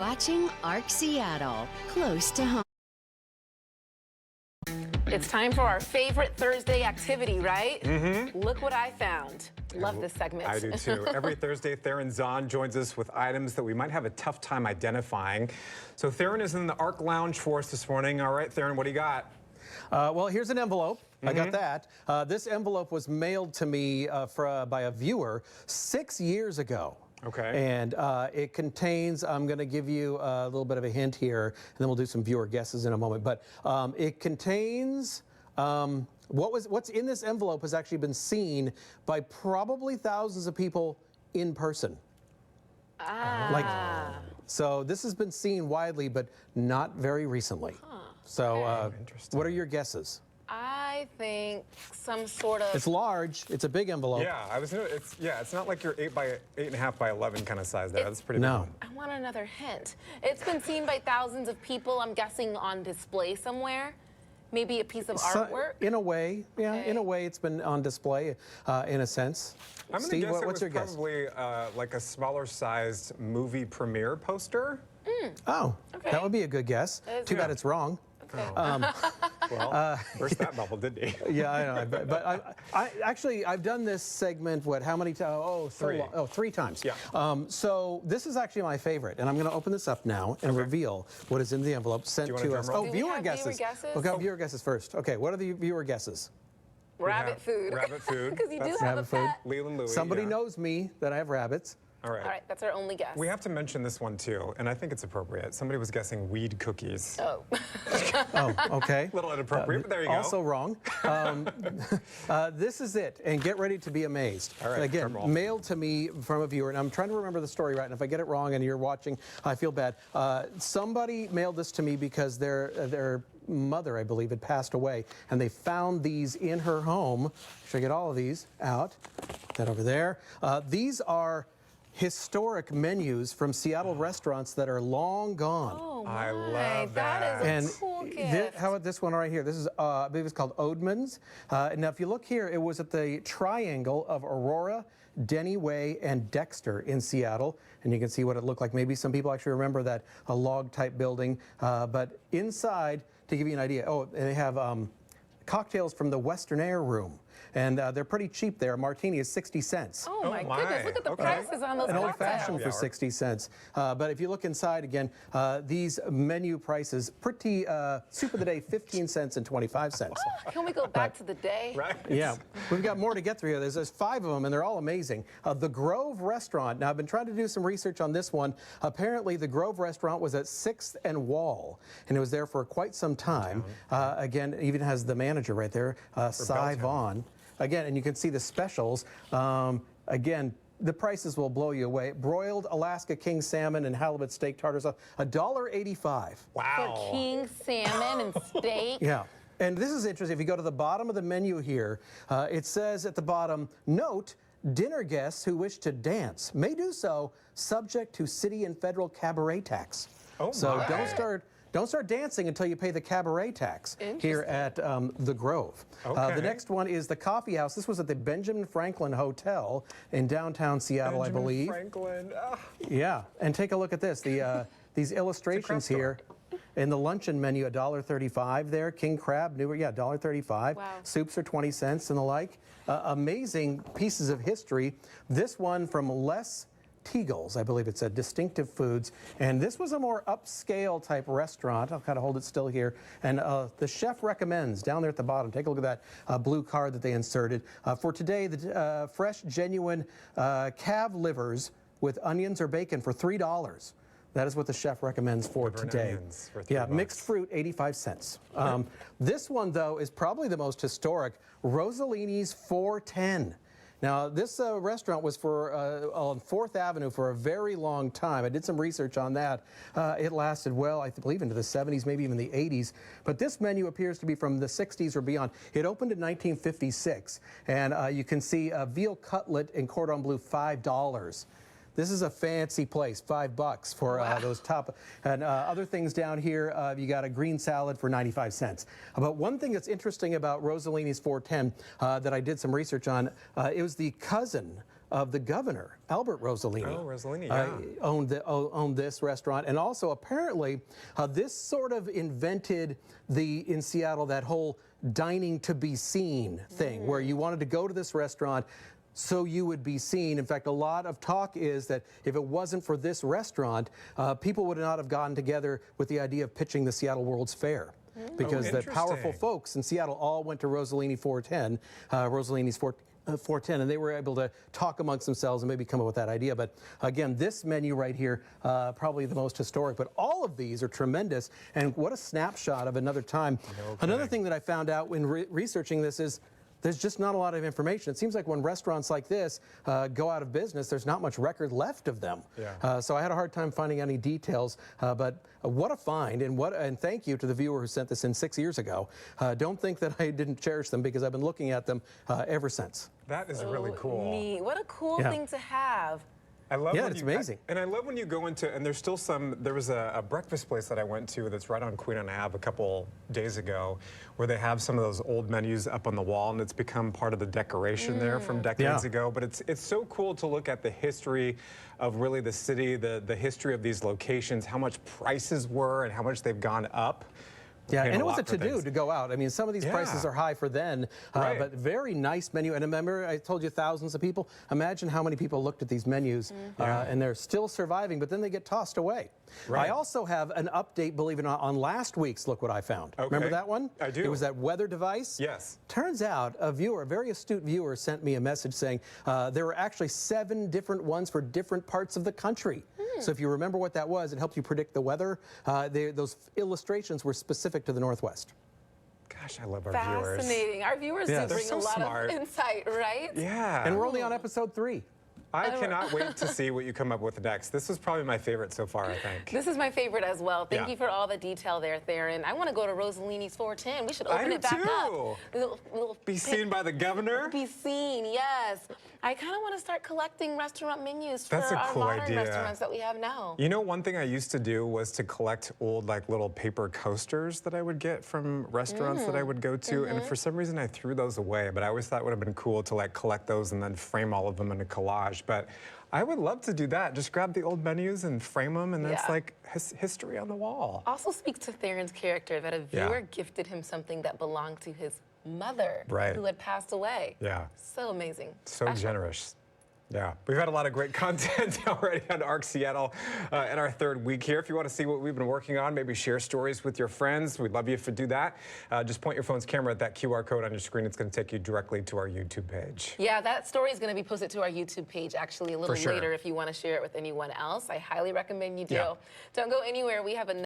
Watching ARC Seattle, close to home. It's time for our favorite Thursday activity, right? Mm-hmm. Look what I found. Love this segment. I do too. Every Thursday, Theron Zahn joins us with items that we might have a tough time identifying. So Theron is in the ARC Lounge for us this morning. All right, Theron, what do you got? Well, here's an envelope. I got that. This envelope was mailed to me by a viewer 6 years ago. Okay. And it contains, I'm going to give you a little bit of a hint here, and then we'll do some viewer guesses in a moment. But it contains, what's in this envelope has actually been seen by probably thousands of people in person. So this has been seen widely, but not very recently. So what are your guesses? I think some sort of... It's large. It's a big envelope. Yeah, it's not like your 8.5 by 11 kind of size there. That's pretty big. No. I want another hint. It's been seen by thousands of people, I'm guessing on display somewhere. Maybe a piece of artwork? In a way, yeah. Okay. In a way, it's been on display, in a sense. I'm going to guess what's your guess? Probably like a smaller sized movie premiere poster. Oh, okay. That would be a good guess. Too bad it's wrong. Okay. Well, burst that bubble, didn't he? Yeah, I know. But I've done this segment, how many times? Oh, three. Oh, 3 times. Yeah. So this is actually my favorite, and I'm going to open this up now and reveal what is in the envelope sent to us. Oh, viewer guesses. We'll go viewer guesses first. Okay, what are the viewer guesses? Rabbit food. Rabbit food. Because you do have a pet. Leland Louie. Somebody knows me that I have rabbits. All right. All right, that's our only guess. We have to mention this one too, and I think it's appropriate. Somebody was guessing weed cookies. Oh. Oh, okay. A little inappropriate, but there you go. Also wrong. This is it, and get ready to be amazed. All right, again, mailed to me from a viewer, and I'm trying to remember the story right, and if I get it wrong and you're watching, I feel bad. Somebody mailed this to me because their mother, I believe, had passed away, and they found these in her home. Should I get all of these out? Put that over there. These are historic menus from Seattle restaurants that are long gone. Oh my, I love that. That is a cool gift. How about this one right here? This is, I believe it's called Oedman's. Now, if you look here, it was at the triangle of Aurora, Denny Way, and Dexter in Seattle. And you can see what it looked like. Maybe some people actually remember that, a log-type building. But inside, to give you an idea, they have cocktails from the Western Air Room. And they're pretty cheap there. A martini is 60 cents. Oh my goodness, look at the prices on those An cocktails. old-fashioned for 60 cents. But if you look inside again, these menu prices, pretty soup of the day, 15 cents and 25 cents. Can we go back to the day? Right. Yeah, we've got more to get through here. There's 5 of them, and they're all amazing. The Grove Restaurant. Now, I've been trying to do some research on this one. Apparently, the Grove Restaurant was at 6th and Wall, and it was there for quite some time. Again, it even has the manager right there, Cy Vaughn. Again, and you can see the specials. Again, the prices will blow you away. Broiled Alaska king salmon and halibut steak tartars, $1.85. Wow. For king salmon and steak. Yeah. And this is interesting. If you go to the bottom of the menu here, it says at the bottom, note, dinner guests who wish to dance may do so subject to city and federal cabaret tax. Oh, so my. Don't start dancing until you pay the cabaret tax here at the Grove. Okay. The next one is the Coffee House. This was at the Benjamin Franklin Hotel in downtown Seattle, I believe. Franklin. Yeah, and take a look at this. These illustrations here. In the luncheon menu, $1.35 there. King crab, $1.35. Wow. Soups are 20 cents and the like. Amazing pieces of history. This one from Les Teagles, I believe it said, Distinctive Foods. And this was a more upscale type restaurant. I'll kind of hold it still here. And the chef recommends, down there at the bottom, take a look at that blue card that they inserted. For today, the fresh, genuine calf livers with onions or bacon for $3. That is what the chef recommends for today. For yeah, mixed fruit, 85 cents. This one, though, is probably the most historic, Rossellini's 410. Now, this restaurant was on 4th Avenue for a very long time. I did some research on that. It lasted, well, I believe into the 70s, maybe even the 80s. But this menu appears to be from the 60s or beyond. It opened in 1956, and you can see a veal cutlet in cordon bleu, $5. This is a fancy place, $5 for those top. And other things down here, you got a green salad for 95 cents. But one thing that's interesting about Rossellini's 410 that I did some research on, it was the cousin of the governor, Albert Rossellini. Oh, Rossellini, yeah. Owned this restaurant. And also, apparently, this sort of invented in Seattle, that whole dining to be seen thing, where you wanted to go to this restaurant so you would be seen. In fact, a lot of talk is that if it wasn't for this restaurant, people would not have gotten together with the idea of pitching the Seattle World's Fair. Because the powerful folks in Seattle all went to Rossellini's 410, and they were able to talk amongst themselves and maybe come up with that idea. But again, this menu right here, probably the most historic, but all of these are tremendous. And what a snapshot of another time. Another thing that I found out when researching this is there's just not a lot of information. It seems like when restaurants like this go out of business, there's not much record left of them. Yeah. So I had a hard time finding any details, but what a find, and thank you to the viewer who sent this in 6 years ago. Don't think that I didn't cherish them, because I've been looking at them ever since. That is really cool. Neat. What a cool thing to have. I love it's amazing. And I love when you go into, and there's still there was a breakfast place that I went to that's right on Queen Anne Ave a couple days ago, where they have some of those old menus up on the wall, and it's become part of the decoration there from decades ago. But it's so cool to look at the history of really the city, the history of these locations, how much prices were and how much they've gone up. Yeah, and it was a to-do to go out. I mean, some of these prices are high for then, but very nice menu. And remember, I told you thousands of people. Imagine how many people looked at these menus, and they're still surviving, but then they get tossed away. I also have an update, believe it or not, on last week's Look What I Found. Remember that one? I do. It was that weather device? Yes. Turns out a very astute viewer sent me a message saying there were actually 7 different ones for different parts of the country. So if you remember what that was, it helped you predict the weather. Those illustrations were specific to the Northwest. Gosh, I love our viewers. Fascinating. Our viewers do bring a lot smart. of insight, right? Yeah. And we're only on episode 3. I cannot wait to see what you come up with next. This was probably my favorite so far, I think. This is my favorite as well. Thank you for all the detail there, Theron. I want to go to Rossellini's 410. We should open it back up. Be seen by the governor? Be seen, yes. I kind of want to start collecting restaurant menus for That's a our cool modern idea. restaurants that we have now. You know, one thing I used to do was to collect old, like, little paper coasters that I would get from restaurants that I would go to, and for some reason I threw those away, but I always thought it would have been cool to, like, collect those and then frame all of them in a collage. But I would love to do that. Just grab the old menus and frame them, and that's like history on the wall. Also speaks to Theron's character that a viewer gifted him something that belonged to his mother, who had passed away. Yeah. So amazing. So generous. Yeah, we've had a lot of great content already on ARC Seattle in our 3rd week here. If you want to see what we've been working on, maybe share stories with your friends. We'd love you to do that. Just point your phone's camera at that QR code on your screen. It's going to take you directly to our YouTube page. Yeah, that story is going to be posted to our YouTube page actually a little later if you want to share it with anyone else. I highly recommend you do. Don't go anywhere. We have a